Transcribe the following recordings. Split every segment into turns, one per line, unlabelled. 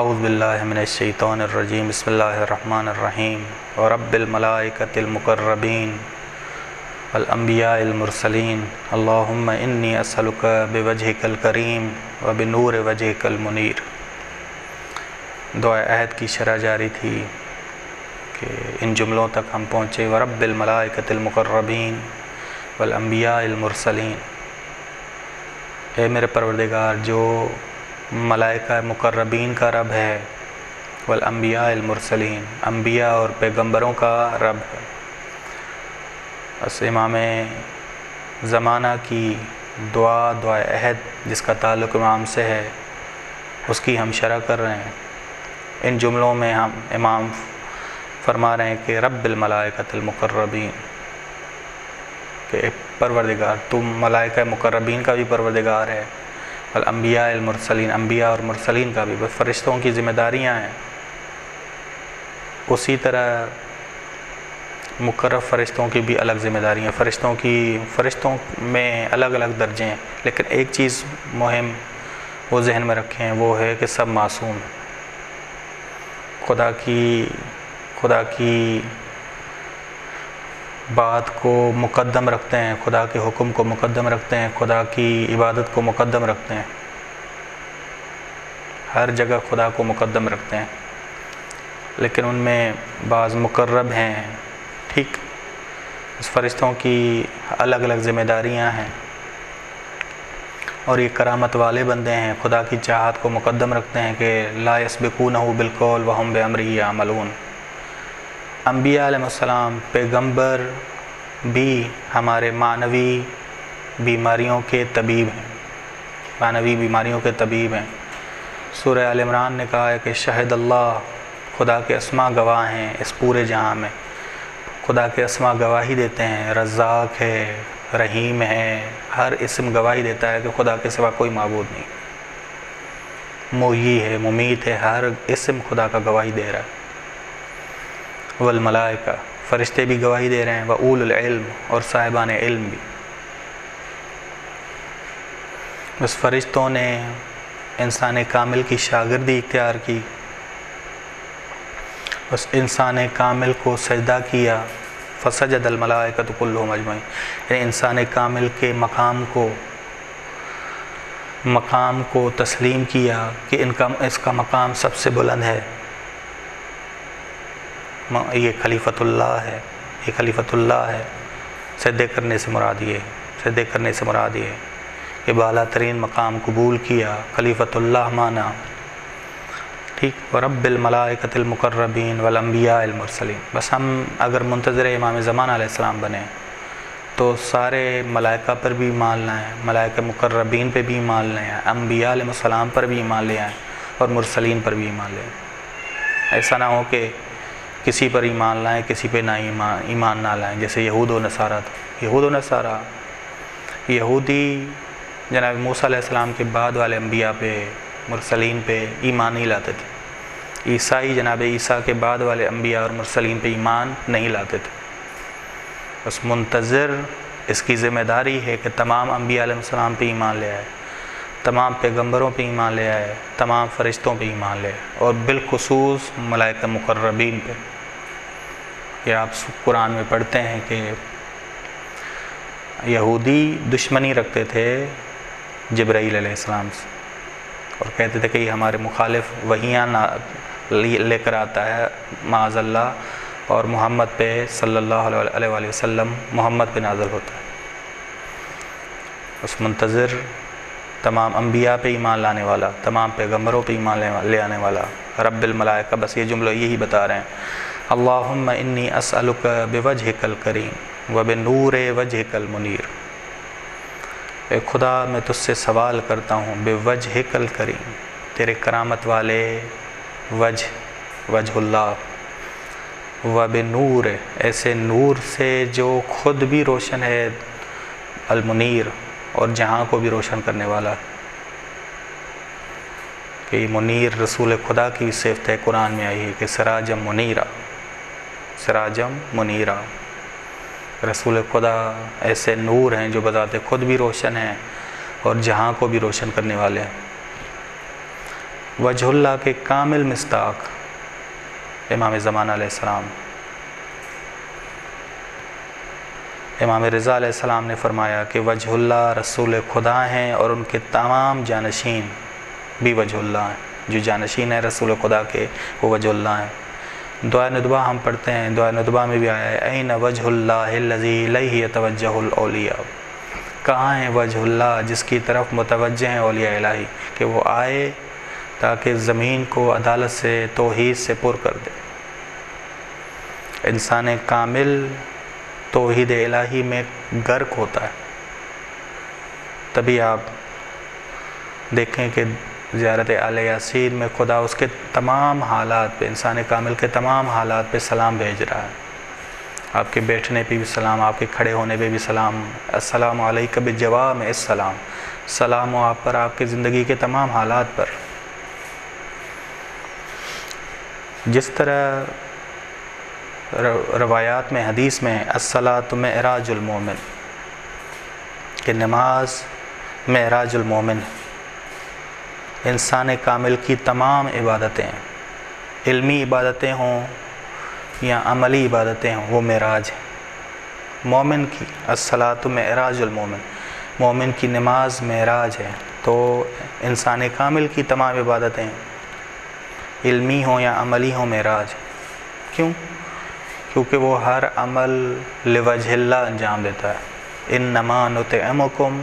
اعوذ باللہ من الشیطان الرجیم بسم اللہ الرحمن الرحیم ورب الملائکۃ المقربین والانبیاء المرسلین اللہم انی اسألک بوجہک الکریم وبنور وجہک المنیر۔ دعا عہد کی شرح جاری تھی کہ ان جملوں تک ہم پہنچے ورب الملائکۃ المقربین والانبیاء المرسلین۔ اے میرے پروردگار جو ملائکہ مقربین کا رب ہے، والانبیاء المرسلین، انبیاء اور پیغمبروں کا رب ہے۔ بس امام زمانہ کی دعا عہد جس کا تعلق امام سے ہے اس کی ہم شرح کر رہے ہیں۔ ان جملوں میں ہم امام فرما رہے ہیں کہ رب الملائکۃ المقربین، کہ پروردگار تم ملائکہ مقربین کا بھی پروردگار ہے، والانبیاء المرسلین، انبیاء اور مرسلین کا بھی، فرشتوں کی ذمہ داریاں ہیں۔ اسی طرح مقرب فرشتوں کی بھی الگ ذمہ داریاں، فرشتوں میں الگ الگ درجے ہیں، لیکن ایک چیز مہم وہ ذہن میں رکھیں، وہ ہے کہ سب معصوم ہیں۔ خدا کی بات کو مقدم رکھتے ہیں، خدا کے حکم کو مقدم رکھتے ہیں، خدا کی عبادت کو مقدم رکھتے ہیں، ہر جگہ خدا کو مقدم رکھتے ہیں۔ لیکن ان میں بعض مقرب ہیں، ٹھیک، اس فرشتوں کی الگ الگ ذمہ داریاں ہیں، اور یہ کرامت والے بندے ہیں، خدا کی چاہت کو مقدم رکھتے ہیں کہ لا یسبقونہ بالقول وہم بامرہ یعملون۔ انبیاء علیہ السلام، پیغمبر بھی ہمارے معنوی بیماریوں کے طبیب ہیں، معنوی بیماریوں کے طبیب ہیں۔ سورہ آل عمران نے کہا ہے کہ شہد اللہ، خدا کے اسماء گواہ ہیں اس پورے جہاں میں، خدا کے اسماء گواہی دیتے ہیں، رزاق ہے، رحیم ہے، ہر اسم گواہی دیتا ہے کہ خدا کے سوا کوئی معبود نہیں، محیی ہے، ممیت ہے، ہر اسم خدا کا گواہی دے رہا ہے۔ والملائکہ، فرشتے بھی گواہی دے رہے ہیں، وَأُولُو العلم، اور صاحبان علم بھی۔ اس فرشتوں نے انسان کامل کی شاگردی اختیار کی، اس انسان کامل کو سجدہ کیا، فسجد الملائکۃ کلھم اجمعین، یعنی انسان کامل کے مقام کو تسلیم کیا کہ اس کا مقام سب سے بلند ہے، یہ خلیفۃ اللہ ہے، یہ خلیفۃ اللہ ہے۔ سجدے کرنے سے مراد یہ کہ بالا ترین مقام قبول کیا، خلیفۃ اللہ مانا، ٹھیک۔ ورب الملائکۃ المقربین والانبیاء المرسلین۔ بس ہم اگر منتظر امام زمانہ علیہ السلام بنے تو سارے ملائکہ پر بھی ایمان لائیں، ملائکہ مقربین پہ بھی ایمان لائیں، انبیاء علیہ السلام پر بھی ایمان لے آئیں، اور مرسلین پر بھی ایمان لیں۔ ایسا نہ ہو کہ کسی پر ایمان لائیں، کسی پہ نہ ایمان نہ لائیں، جیسے یہود و نصارہ تھا۔ یہودی جناب موسیٰ علیہ السلام کے بعد والے انبیاء پہ، مرسلین پہ ایمان نہیں لاتے تھے۔ عیسائی جناب عیسیٰ کے بعد والے انبیاء اور مرسلین پہ ایمان نہیں لاتے تھے۔ بس منتظر اس کی ذمہ داری ہے کہ تمام انبیاء علیہ السلام پہ ایمان لے آئے، تمام پیغمبروں پہ ایمان لے آئے، تمام فرشتوں پہ ایمان لے آئے، اور بالخصوص ملائکہ مقربین پہ۔ یہ آپ قرآن میں پڑھتے ہیں کہ یہودی دشمنی رکھتے تھے جبرائیل علیہ السلام سے، اور کہتے تھے کہ یہ ہمارے مخالف وحیاں لے کر آتا ہے معاذ اللہ، اور محمد پہ صلی اللہ علیہ وآلہ وسلم محمد پہ نازل ہوتا ہے۔ اس منتظر تمام انبیاء پہ ایمان لانے والا، تمام پیغمبروں پہ ایمان لے آنے والا رب الملائکہ، بس یہ جملہ یہی بتا رہے ہیں، اللہم انی اسألک بوجہک الکریم وبنور وجہک المنیر۔ اے خدا میں تجھ سے سوال کرتا ہوں بوجہک الکریم، تیرے کرامت والے وجہ اللہ، وبنور، ایسے نور سے جو خود بھی روشن ہے، المنیر، اور جہاں کو بھی روشن کرنے والا، کہ یہ منیر رسول خدا کی صفت ہے، قرآن میں آئی ہے کہ سراجم منیرا، رسول خدا ایسے نور ہیں جو بذات خود بھی روشن ہیں اور جہاں کو بھی روشن کرنے والے ہیں۔ وجہ اللہ کے کامل مصداق امام زمانہ علیہ السلام، امام رضا علیہ السلام نے فرمایا کہ وجہ اللہ رسول خدا ہیں اور ان کے تمام جانشین بھی وجہ اللہ ہیں، جو جانشین ہیں رسول خدا کے وہ وجہ اللہ ہیں۔ دعا ندبہ ہم پڑھتے ہیں، دعا ندبہ میں بھی آیا ہے این وجہ اللہ الذی الیہ یتوجہ الاولیاء، کہاں ہے وجہ اللہ جس کی طرف متوجہ ہیں اولیاء الہی، کہ وہ آئے تاکہ زمین کو عدالت سے توحید سے پر کر دے۔ انسان کامل توحید الہی میں غرق ہوتا ہے، تبھی آپ دیکھیں کہ زیارت آل یاسین میں خدا اس کے تمام حالات پہ، انسان کامل کے تمام حالات پہ سلام بھیج رہا ہے۔ آپ کے بیٹھنے پہ بھی سلام، آپ کے کھڑے ہونے پہ بھی سلام، السلام علیکم بجوامع السلام، سلام ہو آپ پر آپ کی زندگی کے تمام حالات پر۔ جس طرح روایات میں حدیث میں الصلاۃ معراج المومن، کہ نماز معراج المومن، انسان کامل کی تمام عبادتیں، علمی عبادتیں ہوں یا عملی عبادتیں ہوں، وہ معراج ہے مومن کی۔ الصلاۃ معراج المومن، مومن کی نماز معراج ہے، تو انسان کامل کی تمام عبادتیں علمی ہوں یا عملی ہوں معراج۔ کیوں؟ کیونکہ وہ ہر عمل لوجہ اللہ انجام دیتا ہے، انما نطعمکم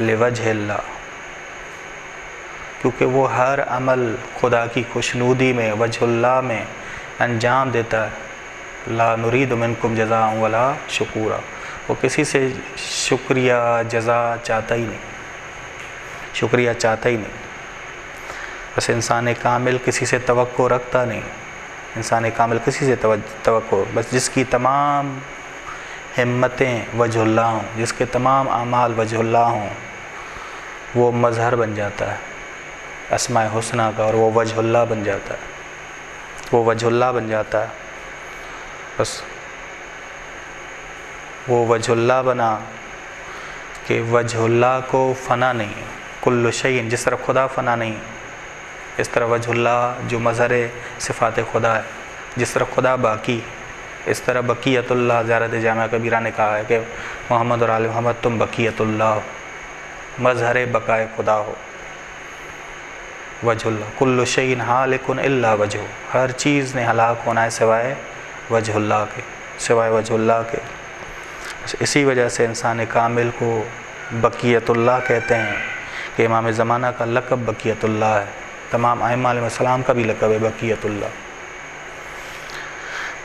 لوجہ اللہ، کیونکہ وہ ہر عمل خدا کی خوشنودی میں وجہ اللہ میں انجام دیتا ہے۔ لا نرید منکم جزاء ولا شکورا، وہ کسی سے شکریہ جزا چاہتا ہی نہیں، شکریہ چاہتا ہی نہیں۔ بس انسان کامل کسی سے توقع رکھتا نہیں، انسان کامل کسی سے توقع، بس جس کی تمام ہمتیں وجہ اللہ ہوں، جس کے تمام اعمال وجہ اللہ ہوں، وہ مظہر بن جاتا ہے اسماء حسنہ کا، اور وہ وجہ اللہ بن جاتا ہے، وہ وجہ اللہ بن جاتا ہے۔ بس وہ وجہ اللہ بنا کہ وجہ اللہ کو فنا نہیں، کل شیء، جس طرح خدا فنا نہیں اس طرح وجہ اللہ جو مظہر صفات خدا ہے، جس طرح خدا باقی اس طرح بقیت اللہ، زیارت جامعہ کبیرہ نے کہا ہے کہ محمد اور آل محمد تم بقیت اللہ ہو، مظہر بقائے خدا ہو، وجہ اللہ، کل شیء ہالک الا وجہ، ہر چیز نے ہلاک ہونا ہے سوائے وجہ اللہ کے، سوائے وجہ اللہ کے۔ اسی وجہ سے انسان کامل کو بقیت اللہ کہتے ہیں، کہ امام زمانہ کا لقب بقیت اللہ ہے، تمام ائمہ علیہ السلام کا بھی لقب ہے بقیت اللہ۔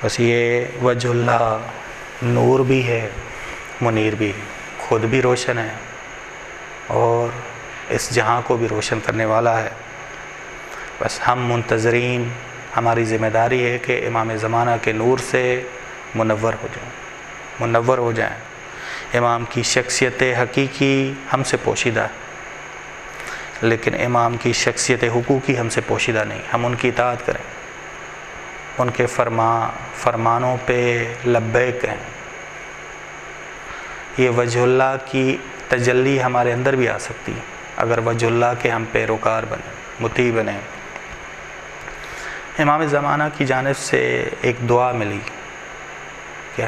بس یہ وجہ اللہ نور بھی ہے، منیر بھی ہے، خود بھی روشن ہے اور اس جہاں کو بھی روشن کرنے والا ہے۔ بس ہم منتظرین، ہماری ذمہ داری ہے کہ امام زمانہ کے نور سے منور ہو جائیں، منور ہو جائیں۔ امام کی شخصیت حقیقی ہم سے پوشیدہ ہے، لیکن امام کی شخصیت حقوقی ہم سے پوشیدہ نہیں، ہم ان کی اطاعت کریں، ان کے فرمانوں پہ لبیک کہیں۔ یہ وجہ اللہ کی تجلی ہمارے اندر بھی آ سکتی ہے اگر وجہ اللہ کے ہم پیروکار بنیں، مطیع بنیں۔ امام زمانہ کی جانب سے ایک دعا ملی، کیا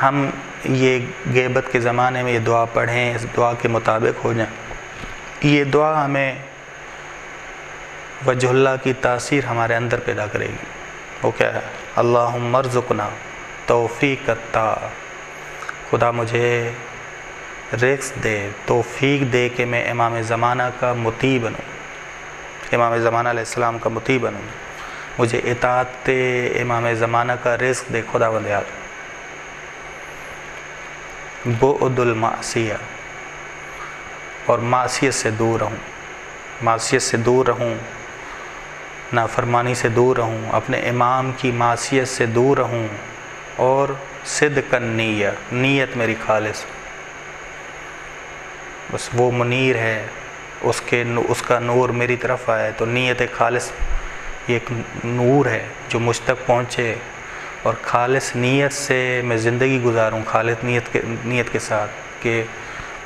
ہم یہ غیبت کے زمانے میں یہ دعا پڑھیں، اس دعا کے مطابق ہو جائیں، یہ دعا ہمیں وجہ اللہ کی تاثیر ہمارے اندر پیدا کرے گی۔ وہ کیا ہے؟ اللہم ارزقنا توفیق الطاعہ، خدا مجھے رزق دے، توفیق دے کہ میں امام زمانہ کا مطیع بنوں، امام زمانہ علیہ السلام کا مطیع بنوں، مجھے اطاعت امام زمانہ کا رزق دے خدا بندیال۔ بعد المعصیہ، اور معصیت سے دور رہوں، معصیت سے دور رہوں، نافرمانی سے دور رہوں، اپنے امام کی معصیت سے دور رہوں، اور صدق النیہ، نیت میری خالص، بس وہ منیر ہے، اس کا نور میری طرف آئے، تو نیت خالص یہ ایک نور ہے جو مجھ تک پہنچے، اور خالص نیت سے میں زندگی گزاروں، خالص نیت کے ساتھ کہ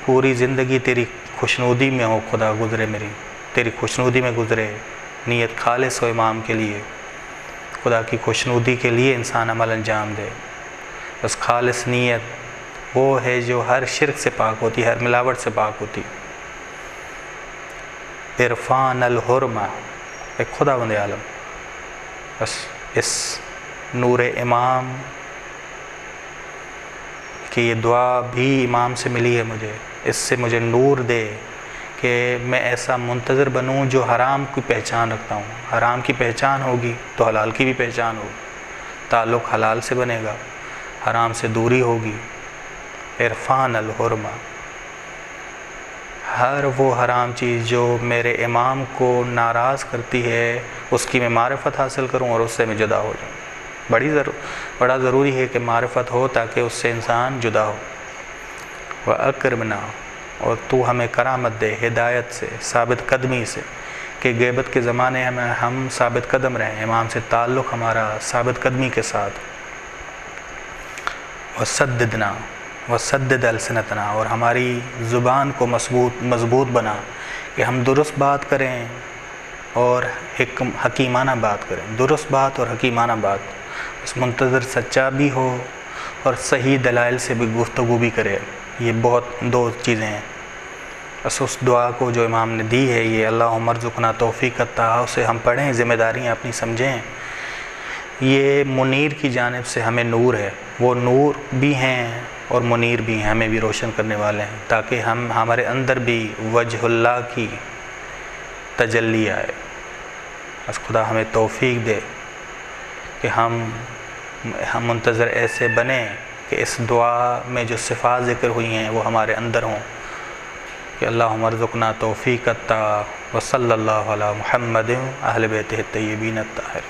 پوری زندگی تیری خوشنودی میں ہو خدا گزرے میری، تیری خوشنودی میں گزرے، نیت خالص ہو امام کے لیے، خدا کی خوشنودی کے لیے انسان عمل انجام دے۔ بس خالص نیت وہ ہے جو ہر شرک سے پاک ہوتی، ہر ملاوٹ سے پاک ہوتی۔ عرفان الحرمہ، ایک خدا بند عالم، بس اس نور امام کہ یہ دعا بھی امام سے ملی ہے مجھے، اس سے مجھے نور دے کہ میں ایسا منتظر بنوں جو حرام کی پہچان رکھتا ہوں۔ حرام کی پہچان ہوگی تو حلال کی بھی پہچان ہوگی، تعلق حلال سے بنے گا، حرام سے دوری ہوگی۔ عرفان الحرمہ، ہر وہ حرام چیز جو میرے امام کو ناراض کرتی ہے اس کی میں معرفت حاصل کروں اور اس سے میں جدا ہو جاؤں۔ بڑا ضروری ہے کہ معرفت ہو تاکہ اس سے انسان جدا ہو۔ وَأَكْرِمْنَا، اور تو ہمیں کرامت دے ہدایت سے، ثابت قدمی سے، کہ غیبت کے زمانے میں ہم ثابت قدم رہیں، امام سے تعلق ہمارا ثابت قدمی کے ساتھ۔ وَسَدِّدْنَا، وَسَدِّدْ أَلْسِنَتَنَا، اور ہماری زبان کو مضبوط بنا کہ ہم درست بات کریں اور حکیمانہ بات کریں، درست بات اور حکیمانہ بات، اس منتظر سچا بھی ہو اور صحیح دلائل سے بھی گفتگو بھی کرے۔ یہ بہت دو چیزیں ہیں۔ بس اس دعا کو جو امام نے دی ہے، یہ اللہم ارزقنا توفیق عطا، اسے ہم پڑھیں، ذمہ داریاں اپنی سمجھیں۔ یہ منیر کی جانب سے ہمیں نور ہے، وہ نور بھی ہیں اور منیر بھی ہیں، ہمیں بھی روشن کرنے والے ہیں، تاکہ ہمارے اندر بھی وجہ اللہ کی تجلی آئے۔ بس خدا ہمیں توفیق دے کہ ہم منتظر ایسے بنیں کہ اس دعا میں جو صفات ذکر ہوئی ہیں وہ ہمارے اندر ہوں، کہ اللہم ارزقنا توفیق عطا، وصلی اللہ علی محمد اہل بیتہ الطیبین الطاہرین۔